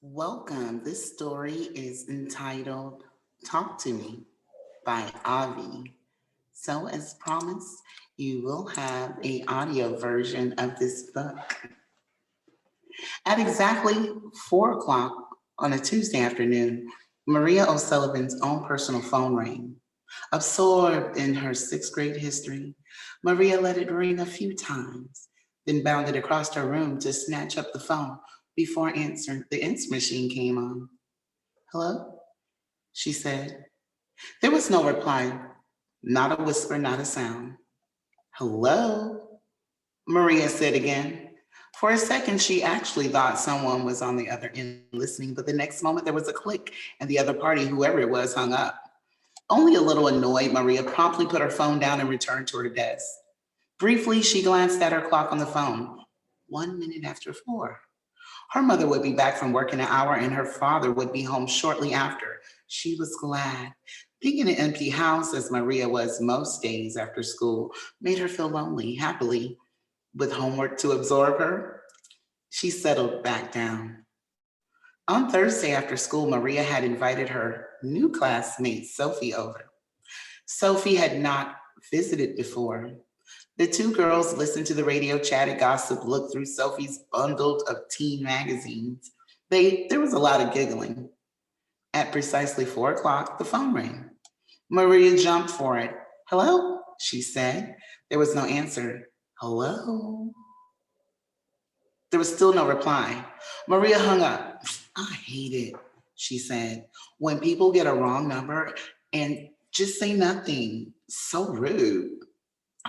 Welcome. This story is entitled Talk to Me by Avi. So, as promised, you will have a audio version of this book. At exactly 4 o'clock on a Tuesday afternoon, Maria O'Sullivan's own personal phone rang. Absorbed in her sixth grade history, Maria let it ring a few times, then bounded across her room to snatch up the phone before the answer machine came on. Hello? She said. There was no reply, not a whisper, not a sound. Hello? Maria said again. For a second, she actually thought someone was on the other end listening, but the next moment there was a click and the other party, whoever it was, hung up. Only a little annoyed, Maria promptly put her phone down and returned to her desk. Briefly, she glanced at her clock on the phone. 1 minute after 4. Her mother would be back from work in an hour and her father would be home shortly after. She was glad. Being in an empty house, as Maria was most days after school, made her feel lonely. Happily, with homework to absorb her, she settled back down. On Thursday after school, Maria had invited her new classmate, Sophie, over. Sophie had not visited before. The two girls listened to the radio, chatted, gossip, looked through Sophie's bundle of teen magazines. There was a lot of giggling. At precisely 4 o'clock, the phone rang. Maria jumped for it. Hello? She said. There was no answer. Hello? There was still no reply. Maria hung up. I hate it, she said. When people get a wrong number and just say nothing. So rude.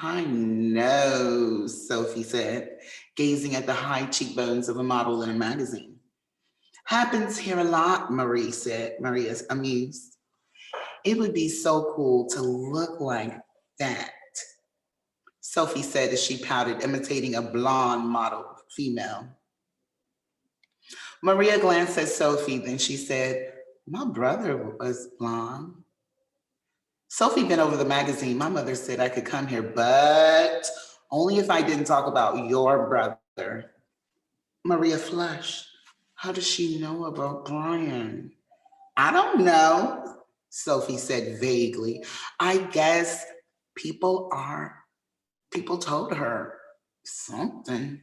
I know, Sophie said, gazing at the high cheekbones of a model in a magazine. Happens here a lot, Marie said. Maria's amused. It would be so cool to look like that, Sophie said as she pouted, imitating a blonde model female. Maria glanced at Sophie, then she said, my brother was blonde. Sophie bent over the magazine. My mother said I could come here, but only if I didn't talk about your brother. Maria flushed. How does she know about Brian? I don't know, Sophie said vaguely. I guess people are, people told her something.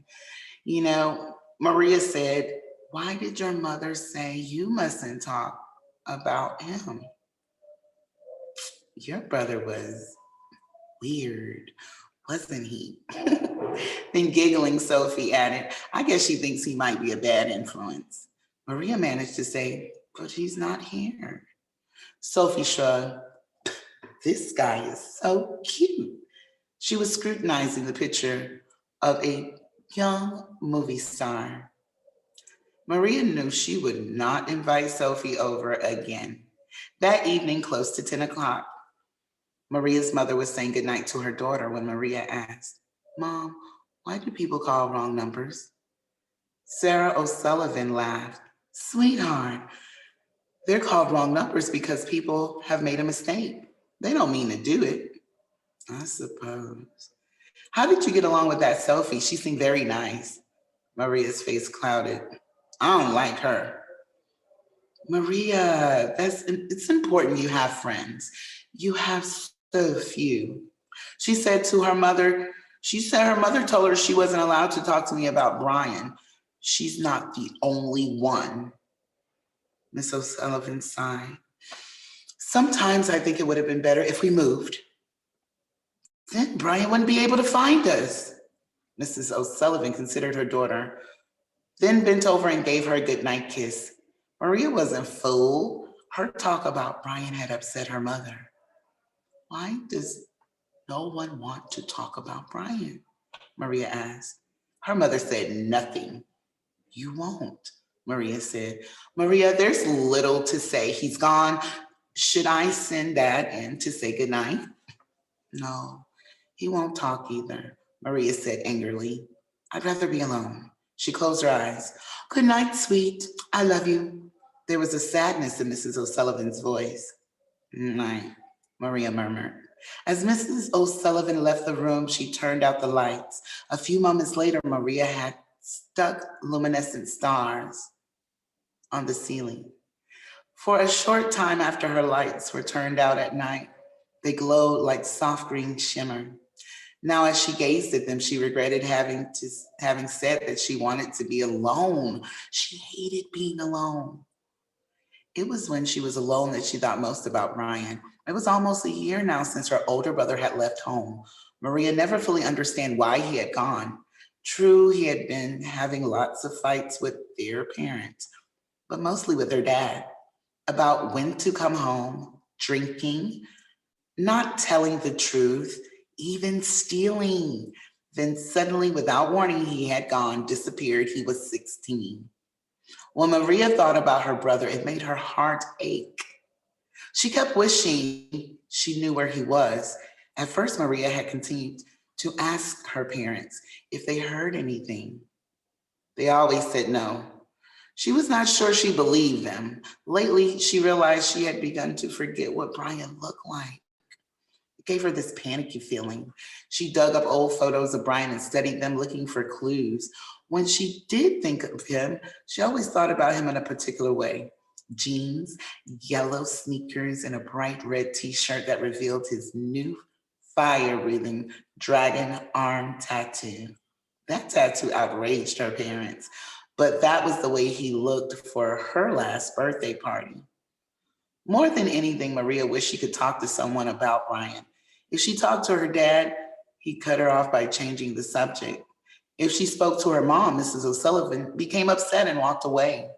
Maria said, why did your mother say you mustn't talk about him? Your brother was weird, wasn't he? Then giggling, Sophie added, I guess she thinks he might be a bad influence. Maria managed to say, but he's not here. Sophie shrugged. This guy is so cute. She was scrutinizing the picture of a young movie star. Maria knew she would not invite Sophie over again. That evening, close to 10 o'clock, Maria's mother was saying goodnight to her daughter when Maria asked, Mom, why do people call wrong numbers? Sarah O'Sullivan laughed. Sweetheart, they're called wrong numbers because people have made a mistake. They don't mean to do it. I suppose. How did you get along with that Sophie? She seemed very nice. Maria's face clouded. I don't like her. Maria, it's important you have friends. You have so few. She said her mother told her she wasn't allowed to talk to me about Brian. She's not the only one. Miss O'Sullivan sighed. Sometimes I think it would have been better if we moved. Then Brian wouldn't be able to find us. Mrs. O'Sullivan considered her daughter, then bent over and gave her a goodnight kiss. Maria wasn't fooled. Her talk about Brian had upset her mother. Why does no one want to talk about Brian? Maria asked. Her mother said nothing. You won't, Maria said. Maria, there's little to say. He's gone. Should I send Dad in to say goodnight? No, he won't talk either, Maria said angrily. I'd rather be alone. She closed her eyes. Good night, sweet. I love you. There was a sadness in Mrs. O'Sullivan's voice. Night, Maria murmured. As Mrs. O'Sullivan left the room, she turned out the lights. A few moments later, Maria had stuck luminescent stars on the ceiling. For a short time after her lights were turned out at night, they glowed like soft green shimmer. Now, as she gazed at them, she regretted having said that she wanted to be alone. She hated being alone. It was when she was alone that she thought most about Brian. It was almost a year now since her older brother had left home. Maria never fully understood why he had gone. True, he had been having lots of fights with their parents, but mostly with their dad, about when to come home, drinking, not telling the truth, even stealing. Then suddenly, without warning, he had gone, disappeared. He was 16. When Maria thought about her brother, it made her heart ache. She kept wishing she knew where he was. At first, Maria had continued to ask her parents if they heard anything. They always said no. She was not sure she believed them. Lately, she realized she had begun to forget what Brian looked like. It gave her this panicky feeling. She dug up old photos of Brian and studied them, looking for clues. When she did think of him, she always thought about him in a particular way: jeans, yellow sneakers, and a bright red t shirt that revealed his new fire breathing dragon arm tattoo. That tattoo outraged her parents, but that was the way he looked for her last birthday party. More than anything, Maria wished she could talk to someone about Brian. If she talked to her dad, he cut her off by changing the subject. If she spoke to her mom, Mrs. O'Sullivan became upset and walked away.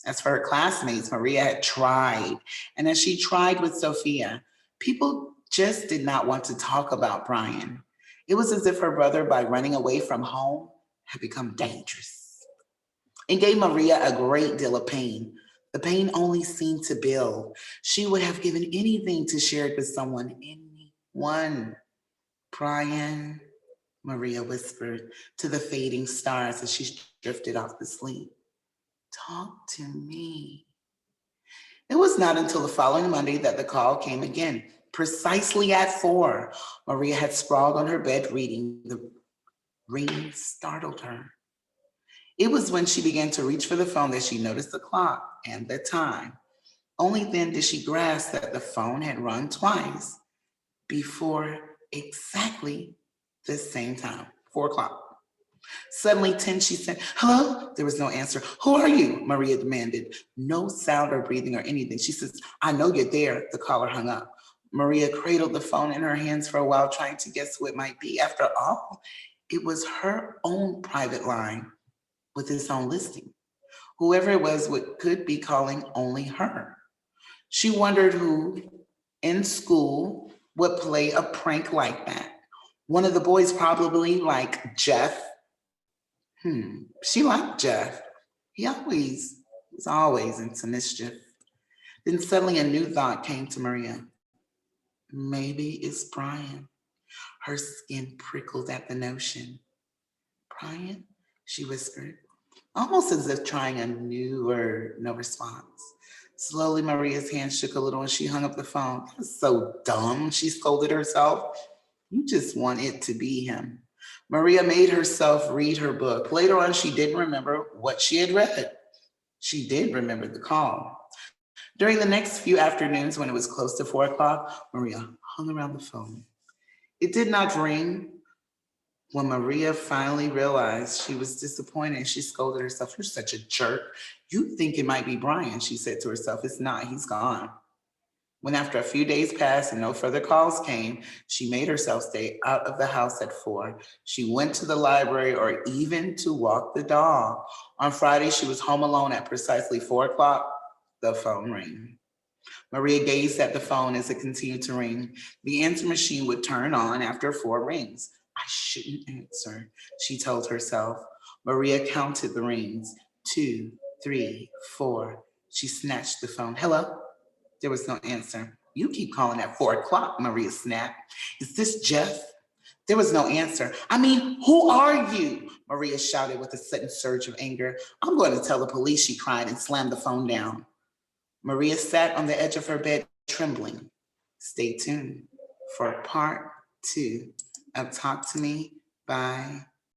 As for her classmates, Maria had tried. And as she tried with Sophia, people just did not want to talk about Brian. It was as if her brother, by running away from home, had become dangerous. It gave Maria a great deal of pain. The pain only seemed to build. She would have given anything to share it with someone, anyone. Brian, Maria whispered to the fading stars as she drifted off to sleep. Talk to me. It was not until the following Monday that the call came again, precisely at 4. Maria had sprawled on her bed reading. The ring startled her. It was when she began to reach for the phone that she noticed the clock and the time. Only then did she grasp that the phone had rung twice before exactly the same time, 4 o'clock. Suddenly, tense, she said, "Hello?" There was no answer. "Who are you?" Maria demanded. No sound or breathing or anything. She says, "I know you're there." The caller hung up. Maria cradled the phone in her hands for a while, trying to guess who it might be. After all, it was her own private line with its own listing. Whoever it was could be calling only her. She wondered who in school would play a prank like that. One of the boys, probably like Jeff. She liked Jeff. He was always into mischief. Then suddenly a new thought came to Maria. Maybe it's Brian. Her skin prickled at the notion. Brian? She whispered, almost as if trying a new word, no response. Slowly, Maria's hand shook a little and she hung up the phone. That's so dumb, she scolded herself. You just want it to be him. Maria made herself read her book. Later on, she didn't remember what she had read. She did remember the call. During the next few afternoons, when it was close to 4 o'clock, Maria hung around the phone. It did not ring. When Maria finally realized she was disappointed, she scolded herself. You're such a jerk. You think it might be Brian, she said to herself. It's not, he's gone. When after a few days passed and no further calls came, she made herself stay out of the house at 4. She went to the library or even to walk the dog. On Friday, she was home alone at precisely 4 o'clock. The phone rang. Maria gazed at the phone as it continued to ring. The answer machine would turn on after 4 rings. I shouldn't answer, she told herself. Maria counted the rings. 2, 3, 4. She snatched the phone. Hello? There was no answer. You keep calling at 4 o'clock, Maria snapped. Is this Jeff? There was no answer. I mean, who are you? Maria shouted with a sudden surge of anger. I'm going to tell the police, she cried and slammed the phone down. Maria sat on the edge of her bed, trembling. Stay tuned for part 2 of Talk to Me by